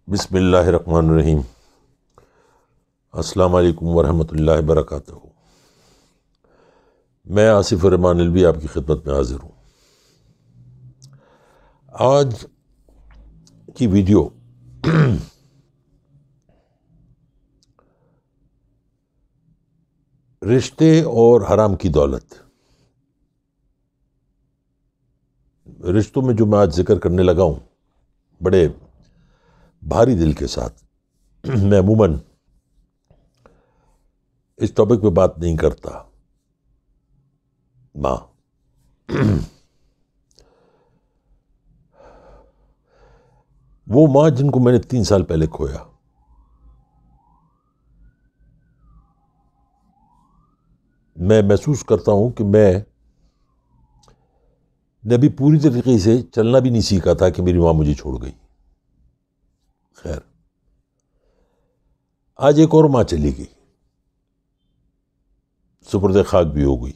بسم اللہ الرحمن الرحیم۔ السلام علیکم ورحمۃ اللہ وبرکاتہ۔ میں آصف الرحمن الوی آپ کی خدمت میں حاضر ہوں۔ آج کی ویڈیو رشتے اور حرام کی دولت۔ رشتوں میں جو میں آج ذکر کرنے لگا ہوں بڑے بھاری دل کے ساتھ، میں عموماً اس ٹاپک پہ بات نہیں کرتا۔ ماں وہ ماں جن کو میں نے 3 سال پہلے کھویا، میں محسوس کرتا ہوں کہ میں نے ابھی پوری طریقے سے چلنا بھی نہیں سیکھا تھا کہ میری ماں مجھے چھوڑ گئی۔ خیر، آج ایک اور ماں چلی گئی، سپرد خاک بھی ہو گئی۔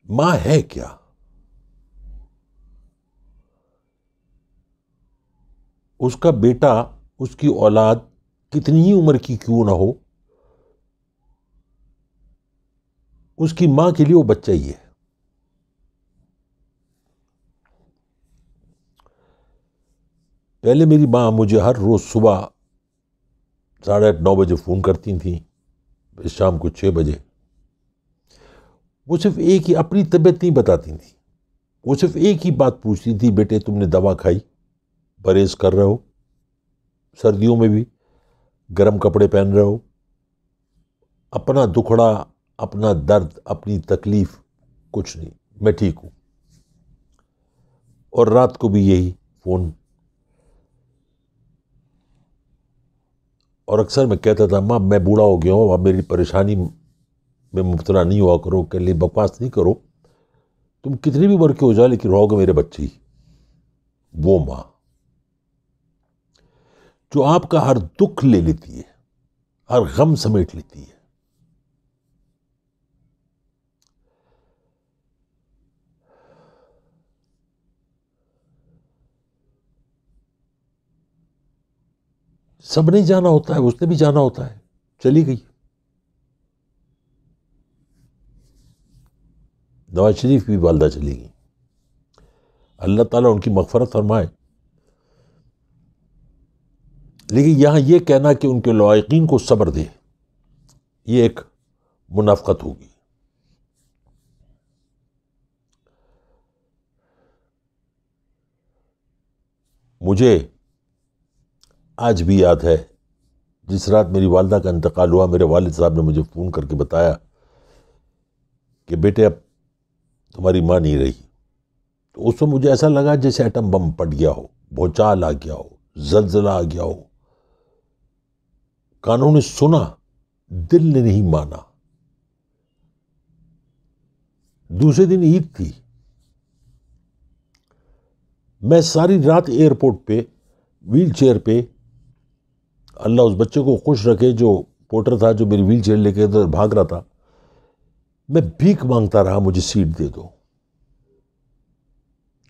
ماں ہے کیا؟ اس کا بیٹا، اس کی اولاد کتنی ہی عمر کی کیوں نہ ہو، اس کی ماں کے لیے وہ بچہ ہی ہے۔ پہلے میری ماں مجھے ہر روز صبح 8:30-9 بجے فون کرتی تھیں، شام کو 6 بجے۔ وہ صرف ایک ہی، اپنی طبیعت نہیں بتاتی تھیں، وہ صرف ایک ہی بات پوچھتی تھی، بیٹے تم نے دوا کھائی، پرہیز کر رہے ہو، سردیوں میں بھی گرم کپڑے پہن رہے ہو، اپنا دکھڑا، اپنا درد، اپنی تکلیف کچھ نہیں، میں ٹھیک ہوں۔ اور رات کو بھی یہی فون۔ اور اکثر میں کہتا تھا، ماں میں بوڑھا ہو گیا ہوں، اب میری پریشانی میں مبتلا نہیں ہوا کرو، کہ لیے بکواس نہیں کرو، تم کتنی بھی عمر کے ہو جاؤ لیکن رہو گے میرے بچے ہی۔ وہ ماں جو آپ کا ہر دکھ لے لیتی ہے، ہر غم سمیٹ لیتی ہے۔ سب نہیں جانا ہوتا ہے، اس نے بھی جانا ہوتا ہے، چلی گئی۔ نواز شریف کی والدہ چلی گئی، اللہ تعالیٰ ان کی مغفرت فرمائے۔ لیکن یہاں یہ کہنا کہ ان کے لواحقین کو صبر دے، یہ ایک منافقت ہوگی۔ مجھے آج بھی یاد ہے جس رات میری والدہ کا انتقال ہوا، میرے والد صاحب نے مجھے فون کر کے بتایا کہ بیٹے اب تمہاری ماں نہیں رہی۔ تو اس وقت مجھے ایسا لگا جیسے ایٹم بم پھٹ گیا ہو، بھونچال آ گیا ہو، زلزلہ آ گیا ہو۔ کانوں نے سنا، دل نے نہیں مانا۔ دوسرے دن عید تھی، میں ساری رات ایئرپورٹ پہ ویل چیئر پہ، اللہ اس بچے کو خوش رکھے جو پورٹر تھا، جو میری ویل چیئر لے کے ادھر بھاگ رہا تھا، میں بھیک مانگتا رہا، مجھے سیٹ دے دو،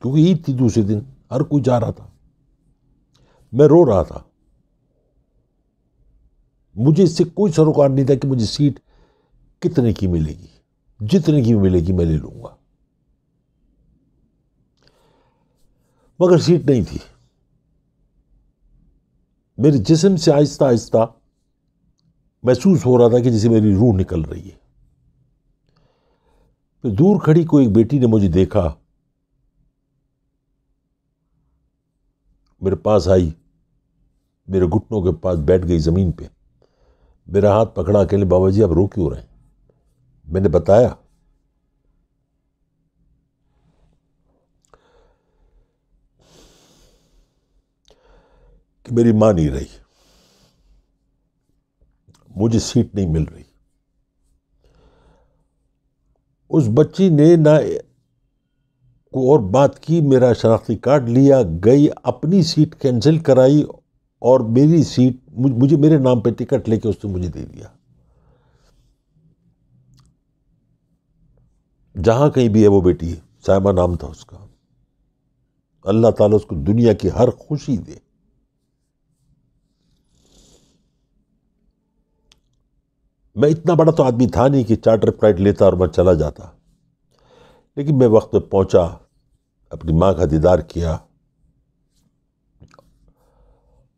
کیونکہ عید تھی دوسرے دن، ہر کوئی جا رہا تھا۔ میں رو رہا تھا، مجھے اس سے کوئی سروکار نہیں تھا کہ مجھے سیٹ کتنے کی ملے گی، جتنے کی ملے گی میں لے لوں گا، مگر سیٹ نہیں تھی۔ میرے جسم سے آہستہ آہستہ محسوس ہو رہا تھا کہ جسے میری روح نکل رہی ہے۔ پھر دور کھڑی کوئی ایک بیٹی نے مجھے دیکھا، میرے پاس آئی، میرے گھٹنوں کے پاس بیٹھ گئی زمین پہ، میرا ہاتھ پکڑا، کہ بابا جی آپ رو کیوں رہے ہیں؟ میں نے بتایا کہ میری ماں نہیں رہی، مجھے سیٹ نہیں مل رہی۔ اس بچی نے نہ کوئی اور بات کی، میرا شناختی کارڈ لیا، گئی، اپنی سیٹ کینسل کرائی، اور میری سیٹ مجھے میرے نام پہ ٹکٹ لے کے اس نے مجھے دے دیا۔ جہاں کہیں بھی ہے وہ بیٹی سائمہ نام تھا اس کا. اللہ تعالیٰ اس کو دنیا کی ہر خوشی دے. میں اتنا بڑا تو آدمی تھا نہیں کہ چارٹر فلائٹ لیتا اور میں چلا جاتا، لیکن میں وقت پہ پہنچا، اپنی ماں کا دیدار کیا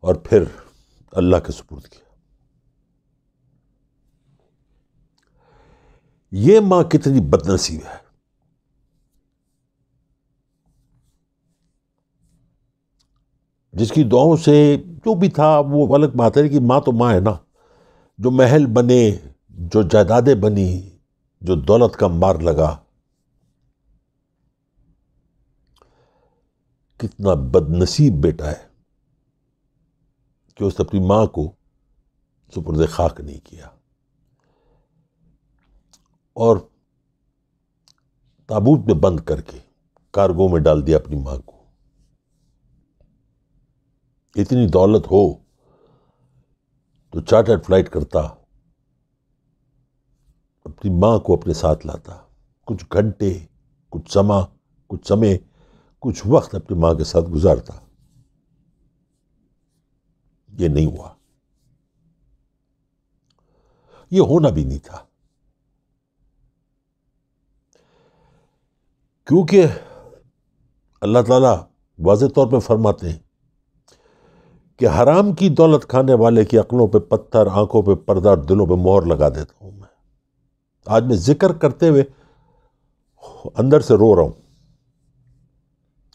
اور پھر اللہ کے سپرد کیا. یہ ماں کتنی بد نصیب ہے. جس کی دعاؤں سے جو بھی تھا وہ الگ بات ہے کہ ماں تو ماں ہے نا. جو محل بنے، جو جائیدادیں بنی، جو دولت کا مار لگا، کتنا بد نصیب بیٹا ہے کہ اس نے اپنی ماں کو سپرد خاک نہیں کیا اور تابوت میں بند کر کے کارگو میں ڈال دیا اپنی ماں کو. اتنی دولت ہو تو چارٹر فلائٹ کرتا، اپنی ماں کو اپنے ساتھ لاتا، کچھ گھنٹے، کچھ سمے، کچھ وقت اپنی ماں کے ساتھ گزارتا. یہ نہیں ہوا، یہ ہونا بھی نہیں تھا. کیونکہ اللہ تعالیٰ واضح طور پہ فرماتے ہیں کہ حرام کی دولت کھانے والے کی عقلوں پہ پتھر، آنکھوں پہ پردہ اور دلوں پہ مہر لگا دیتا ہوں میں. آج میں ذکر کرتے ہوئے اندر سے رو رہا ہوں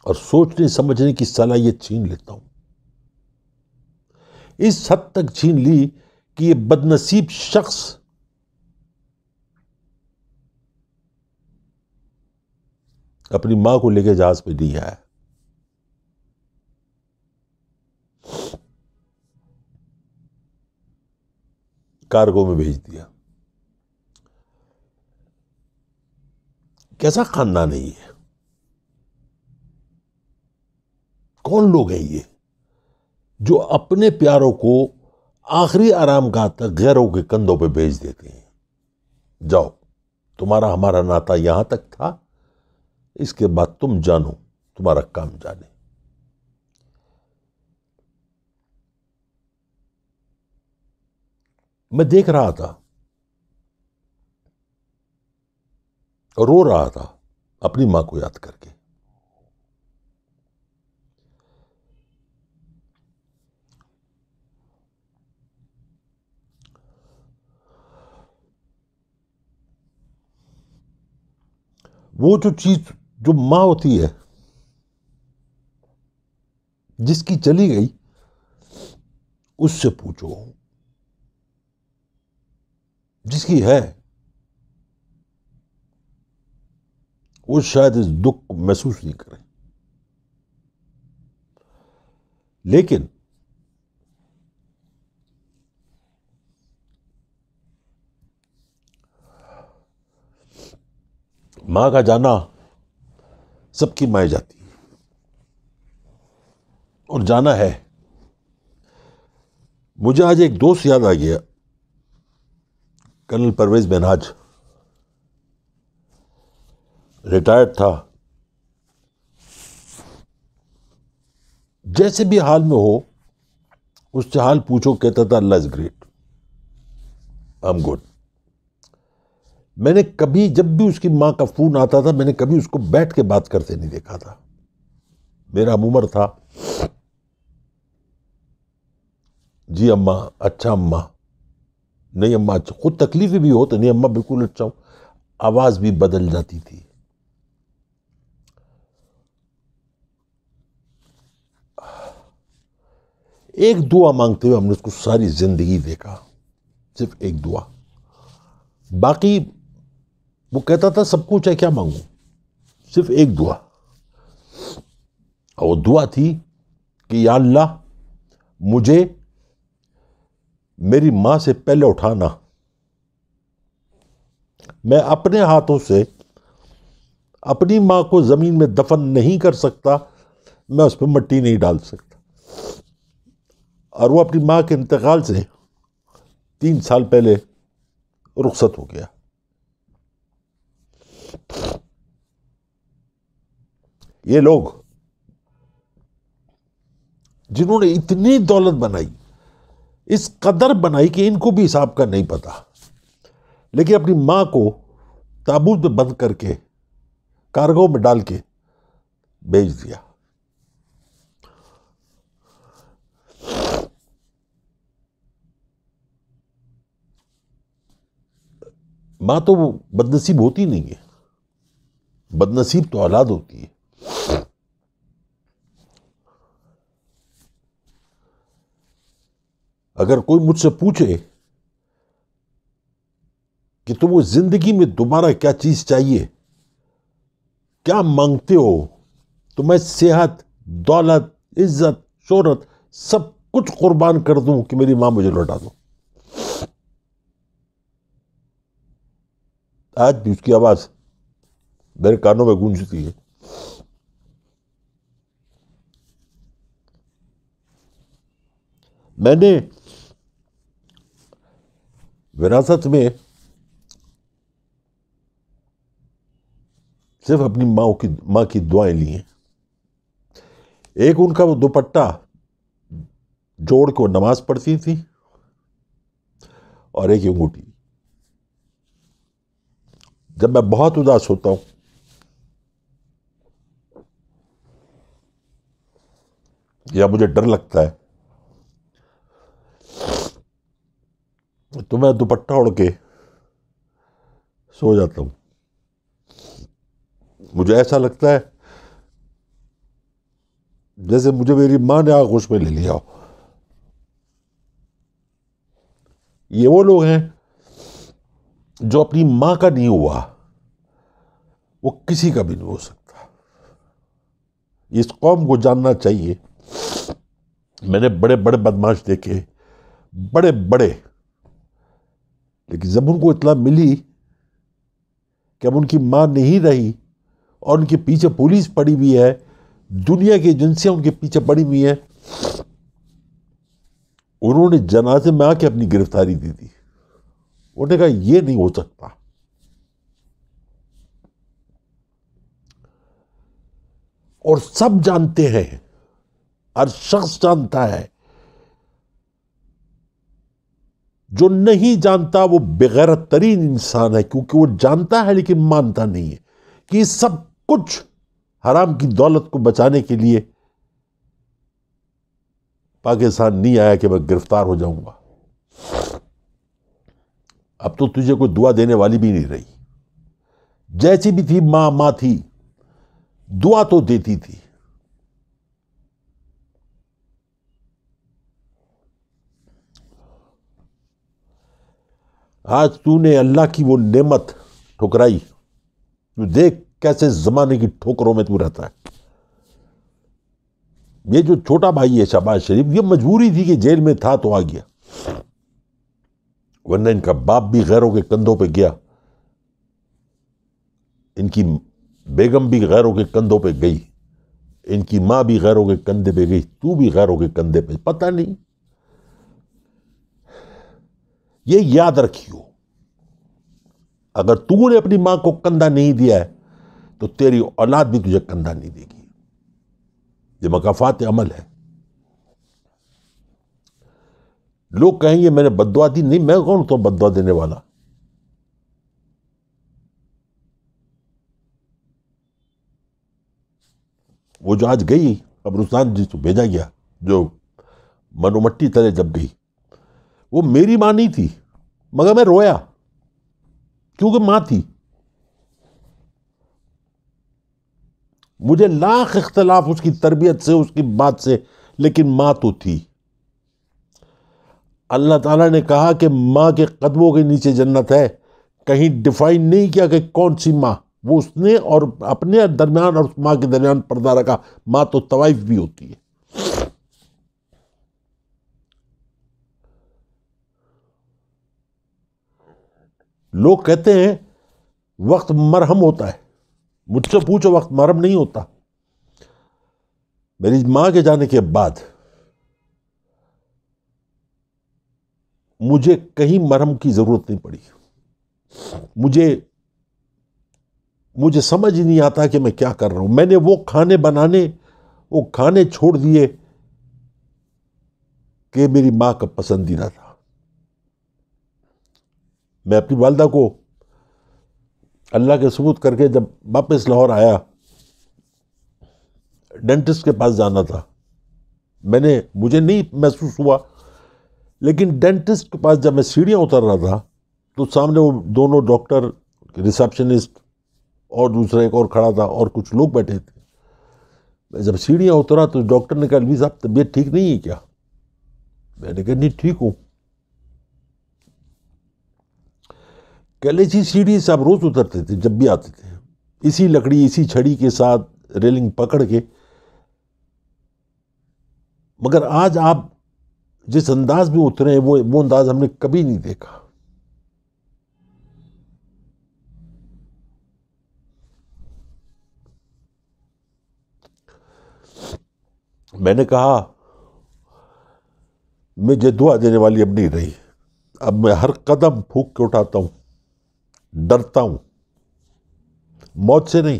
اور سوچنے سمجھنے کی صلاحیت چھین لیتا ہوں. اس حد تک چھین لی کہ یہ بد نصیب شخص اپنی ماں کو لے کے جہاز پہ نہیں آیا. کارگو میں بھیج دیا. کیسا خاندان ہے یہ؟ کون لوگ ہیں یہ جو اپنے پیاروں کو آخری آرام گاہ تک غیروں کے کندھوں پہ بھیج دیتے ہیں؟ جاؤ، تمہارا ہمارا ناتا یہاں تک تھا، اس کے بعد تم جانو، تمہارا کام جانے. میں دیکھ رہا تھا اور رو رہا تھا اپنی ماں کو یاد کر کے. وہ جو چیز جو ماں ہوتی ہے، جس کی چلی گئی اس سے پوچھو. جس کی ہے وہ شاید اس دکھ کو محسوس نہیں کرے. لیکن ماں کا جانا سب کی مائیں جاتی ہے اور جانا ہے. مجھے آج ایک دوست یاد آ گیا، کرنل پرویز بیناج، ریٹائرڈ تھا. جیسے بھی حال میں ہو اس سے حال پوچھو، کہتا تھا Allah is great, I am good. میں نے کبھی جب بھی اس کی ماں کا فون آتا تھا میں نے کبھی اس کو بیٹھ کے بات کرتے نہیں دیکھا تھا. میرا عمر تھا، جی اماں، اچھا اماں، نہیں اماں اچھا. خود تکلیفیں بھی ہو تو نہیں اماں بالکل اچھا ہوں. آواز بھی بدل جاتی تھی. ایک دعا مانگتے ہوئے ہم نے اس کو ساری زندگی دیکھا، صرف ایک دعا. باقی وہ کہتا تھا سب کچھ ہے، کیا مانگوں، صرف ایک دعا. اور وہ دعا تھی کہ یا اللہ مجھے میری ماں سے پہلے اٹھانا. میں اپنے ہاتھوں سے اپنی ماں کو زمین میں دفن نہیں کر سکتا، میں اس پہ مٹی نہیں ڈال سکتا. اور وہ اپنی ماں کے انتقال سے 3 سال پہلے رخصت ہو گیا. یہ لوگ جنہوں نے اتنی دولت بنائی، اس قدر بنائی کہ ان کو بھی حساب کا نہیں پتا، لیکن اپنی ماں کو تابوت میں بند کر کے کارگو میں ڈال کے بیچ دیا۔ ماں تو وہ بد نصیب ہوتی نہیں ہے، بد نصیب تو اولاد ہوتی ہے۔ اگر کوئی مجھ سے پوچھے کہ تم کو زندگی میں دوبارہ کیا چیز چاہیے، کیا مانگتے ہو، تو میں صحت، دولت، عزت، شہرت سب کچھ قربان کر دوں کہ میری ماں مجھے لوٹا دو۔ آج بھی اس کی آواز میرے کانوں میں گونجتی ہے۔ میں نے وراثت میں صرف اپنی ماں کی دعائیں لی ہیں۔ ایک ان کا وہ دوپٹہ جوڑ کے وہ نماز پڑھتی تھی، اور ایک انگوٹھی۔ جب میں بہت اداس ہوتا ہوں یا مجھے ڈر لگتا ہے تو میں دوپٹہ اوڑھ کے سو جاتا ہوں۔ مجھے ایسا لگتا ہے جیسے مجھے میری ماں نے آغوش میں لے لیا ہو۔ یہ وہ لوگ ہیں جو اپنی ماں کا نہیں ہوا وہ کسی کا بھی نہیں ہو سکتا۔ اس قوم کو جاننا چاہیے۔ میں نے بڑے بڑے بدماش دیکھے، بڑے بڑے، لیکن جب ان کو اطلاع ملی کہ اب ان کی ماں نہیں رہی اور ان کے پیچھے پولیس پڑی ہوئی ہے، دنیا کی ایجنسیاں ان کے پیچھے پڑی ہوئی ہیں، انہوں نے جنازے میں آ کے اپنی گرفتاری دی تھی۔ انہوں نے کہا یہ نہیں ہو سکتا۔ اور سب جانتے ہیں، ہر شخص جانتا ہے، جو نہیں جانتا وہ بغیرت ترین انسان ہے، کیونکہ وہ جانتا ہے لیکن مانتا نہیں ہے کہ یہ سب کچھ حرام کی دولت کو بچانے کے لیے پاکستان نہیں آیا کہ میں گرفتار ہو جاؤں گا۔ اب تو تجھے کوئی دعا دینے والی بھی نہیں رہی۔ جیسی بھی تھی ماں، ماں تھی، دعا تو دیتی تھی۔ آج تو نے اللہ کی وہ نعمت ٹھکرائی، تو دیکھ کیسے زمانے کی ٹھوکروں میں تو رہتا ہے۔ یہ جو چھوٹا بھائی ہے شہباز شریف، یہ مجبوری تھی کہ جیل میں تھا تو آ گیا، ورنہ ان کا باپ بھی غیروں کے کندھوں پہ گیا، ان کی بیگم بھی غیروں کے کندھوں پہ گئی، ان کی ماں بھی غیروں کے کندھے پہ گئی، تو بھی غیروں کے کندھے پہ، پتہ نہیں۔ یہ یاد رکھیو، اگر تو نے اپنی ماں کو کندھا نہیں دیا ہے تو تیری اولاد بھی تجھے کندھا نہیں دے گی۔ یہ مکافات عمل ہے۔ لوگ کہیں گے میں نے بد دعا دی، نہیں، میں کون تو بد دعا دینے والا۔ وہ جو آج گئی قبرستان جس کو بھیجا گیا، جو منو مٹی تلے جب گئی، وہ میری ماں نہیں تھی، مگر میں رویا کیونکہ ماں تھی۔ مجھے لاکھ اختلاف اس کی تربیت سے، اس کی بات سے، لیکن ماں تو تھی۔ اللہ تعالیٰ نے کہا کہ ماں کے قدموں کے نیچے جنت ہے، کہیں ڈیفائن نہیں کیا کہ کون سی ماں، وہ اس نے اور اپنے درمیان اور اس ماں کے درمیان پردہ رکھا۔ ماں تو طوائف بھی ہوتی ہے۔ لوگ کہتے ہیں وقت مرہم ہوتا ہے، مجھ سے پوچھو وقت مرہم نہیں ہوتا۔ میری ماں کے جانے کے بعد مجھے کہیں مرہم کی ضرورت نہیں پڑی۔ مجھے مجھے سمجھ ہی نہیں آتا کہ میں کیا کر رہا ہوں. میں نے وہ کھانے چھوڑ دیے کہ میری ماں کا پسندیدہ تھا. میں اپنی والدہ کو اللہ کے ثبوت کر کے جب واپس لاہور آیا، ڈینٹسٹ کے پاس جانا تھا. مجھے نہیں محسوس ہوا، لیکن ڈینٹسٹ کے پاس جب میں سیڑھیاں اتر رہا تھا تو سامنے وہ دونوں ڈاکٹر، ریسپشنسٹ اور دوسرا ایک اور کھڑا تھا اور کچھ لوگ بیٹھے تھے. میں جب سیڑھیاں اترا تو ڈاکٹر نے کہا الوی صاحب طبیعت ٹھیک نہیں ہے کیا؟ میں نے کہا نہیں ٹھیک ہوں. کیلیچی سیڑھی سے آپ روز اترتے تھے جب بھی آتے تھے، اسی لکڑی اسی چھڑی کے ساتھ ریلنگ پکڑ کے، مگر آج آپ جس انداز میں اترے ہیں وہ انداز ہم نے کبھی نہیں دیکھا. میں نے کہا مجھے دعا دینے والی اب نہیں رہی. اب میں ہر قدم پھونک کے اٹھاتا ہوں، ڈرتا ہوں، موت سے نہیں.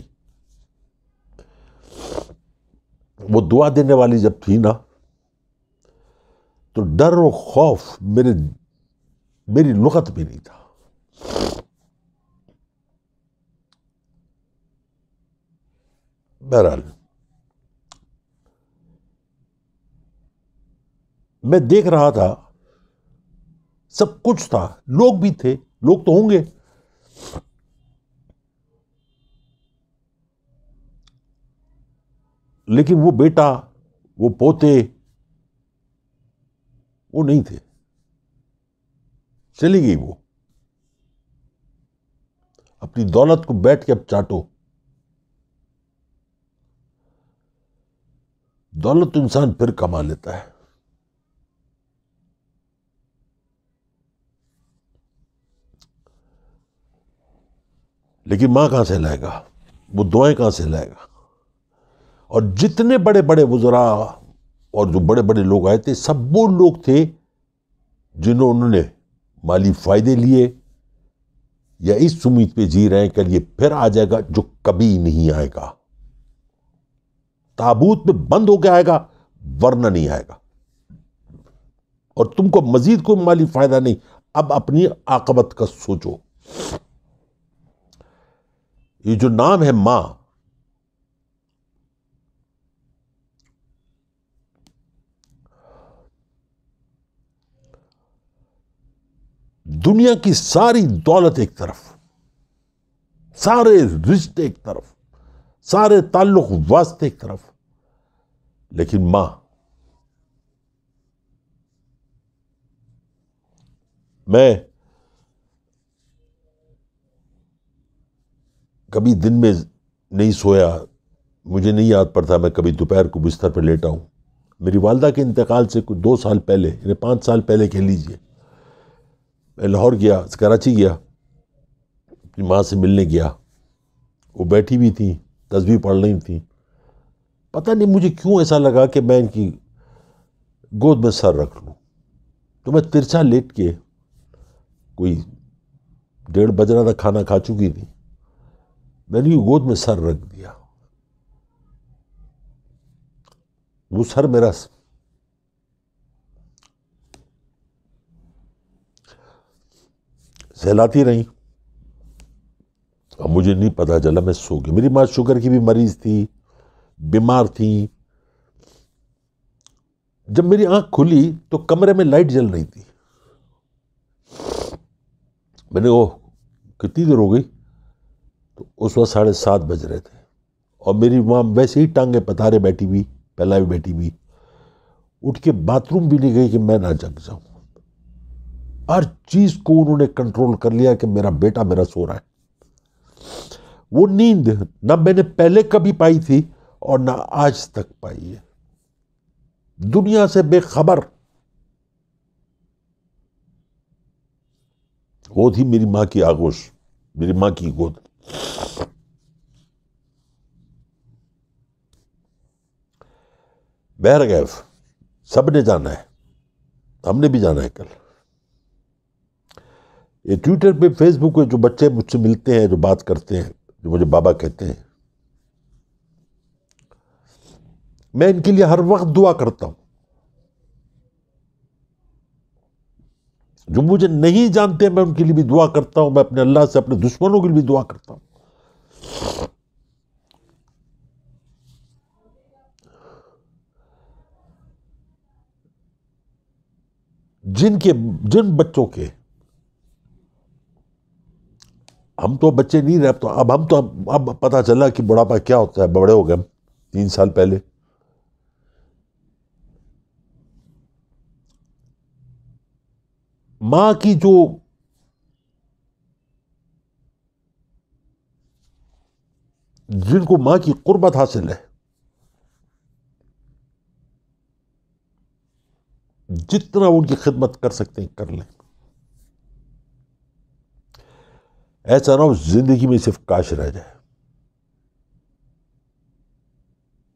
وہ دعا دینے والی جب تھی نا تو ڈر و خوف میری لغت میں نہیں تھا. بہرحال میں دیکھ رہا تھا، سب کچھ تھا، لوگ بھی تھے، لوگ تو ہوں گے. لیکن وہ بیٹا، وہ پوتے، وہ نہیں تھے. چلی گئی وہ. اپنی دولت کو بیٹھ کے اب چاٹو. دولت تو انسان پھر کما لیتا ہے. لیکن ماں کہاں سے لائے گا؟ وہ دعائیں کہاں سے لائے گا؟ اور جتنے بڑے بڑے وزراء اور جو بڑے بڑے لوگ آئے تھے، سب وہ لوگ تھے جنہوں نے مالی فائدے لیے یا اس امید پہ جی رہے ہیں کہ یہ پھر آ جائے گا جو کبھی نہیں آئے گا. تابوت میں بند ہو کے آئے گا ورنہ نہیں آئے گا. اور تم کو مزید کوئی مالی فائدہ نہیں. اب اپنی عاقبت کا سوچو. یہ جو نام ہے ماں، دنیا کی ساری دولت ایک طرف، سارے رشتے ایک طرف، سارے تعلق واسطے ایک طرف، لیکن ماں. میں کبھی دن میں نہیں سویا، مجھے نہیں یاد پڑتا میں کبھی دوپہر کو بستر پر لیٹا ہوں. میری والدہ کے انتقال سے کچھ 2 سال پہلے، یعنی 5 سال پہلے کہہ لیجئے، میں لاہور گیا، کراچی گیا، اپنی ماں سے ملنے گیا. وہ بیٹھی بھی تھیں، تسبیح پڑھ رہی تھیں. پتہ نہیں مجھے کیوں ایسا لگا کہ میں ان کی گود میں سر رکھ لوں. تو میں ترچھا لیٹ کے، کوئی 1:30 بج رہا تھا، کھانا کھا چکی تھی، میں نے گود میں سر رکھ دیا. وہ سر میرا سہلاتی رہی. اب مجھے نہیں پتا چلا، میں سو گیا. میری ماں شوگر کی بھی مریض تھی، بیمار تھی. جب میری آنکھ کھلی تو کمرے میں لائٹ جل رہی تھی. میں نے کتنی دیر ہو گئی؟ تو اس وقت 7:30 بج رہے تھے. اور میری ماں ویسے ہی ٹانگیں پتارے بیٹھی ہوئی، پہلا بھی بیٹھی ہوئی، اٹھ کے باتھ روم بھی نہیں گئی کہ میں نہ جگ جاؤں. ہر چیز کو انہوں نے کنٹرول کر لیا کہ میرا بیٹا میرا سو رہا ہے. وہ نیند نہ میں نے پہلے کبھی پائی تھی اور نہ آج تک پائی ہے. دنیا سے بے خبر. وہ تھی میری ماں کی آغوش، میری ماں کی گود. بہرکیف سب نے جانا ہے، ہم نے بھی جانا ہے کل. یہ ٹویٹر پہ، فیس بک پہ جو بچے مجھ سے ملتے ہیں، جو بات کرتے ہیں، جو مجھے بابا کہتے ہیں، میں ان کے لیے ہر وقت دعا کرتا ہوں. جو مجھے نہیں جانتے میں ان کے لیے بھی دعا کرتا ہوں. میں اپنے اللہ سے اپنے دشمنوں کے لیے بھی دعا کرتا ہوں. جن بچوں کے، ہم تو بچے نہیں رہے، تو اب پتہ چلا کہ بڑھاپا کیا ہوتا ہے. بڑے ہو گئے ہم 3 سال پہلے. ماں کی جن کو ماں کی قربت حاصل ہے، جتنا ان کی خدمت کر سکتے ہیں کر لیں. ایسا نہ ہو زندگی میں صرف کاش رہ جائے.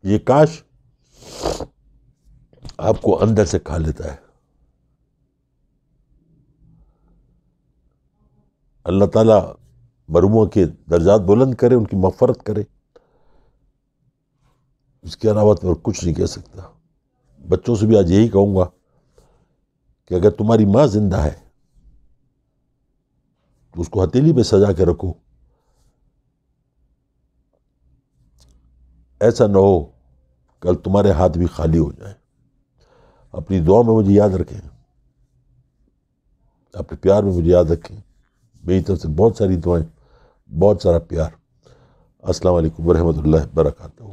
یہ کاش آپ کو اندر سے کھا لیتا ہے. اللہ تعالیٰ مرحوموں کے درجات بلند کرے، ان کی مغفرت کرے. اس کے علاوہ تو اور کچھ نہیں کہہ سکتا. بچوں سے بھی آج یہی کہوں گا کہ اگر تمہاری ماں زندہ ہے تو اس کو ہتھیلی پہ سجا کے رکھو. ایسا نہ ہو کل تمہارے ہاتھ بھی خالی ہو جائیں. اپنی دعا میں مجھے یاد رکھیں، اپنے پیار میں مجھے یاد رکھیں. میری طرف سے بہت ساری دعائیں، بہت سارا پیار. السلام علیکم ورحمۃ اللہ وبرکاتہ.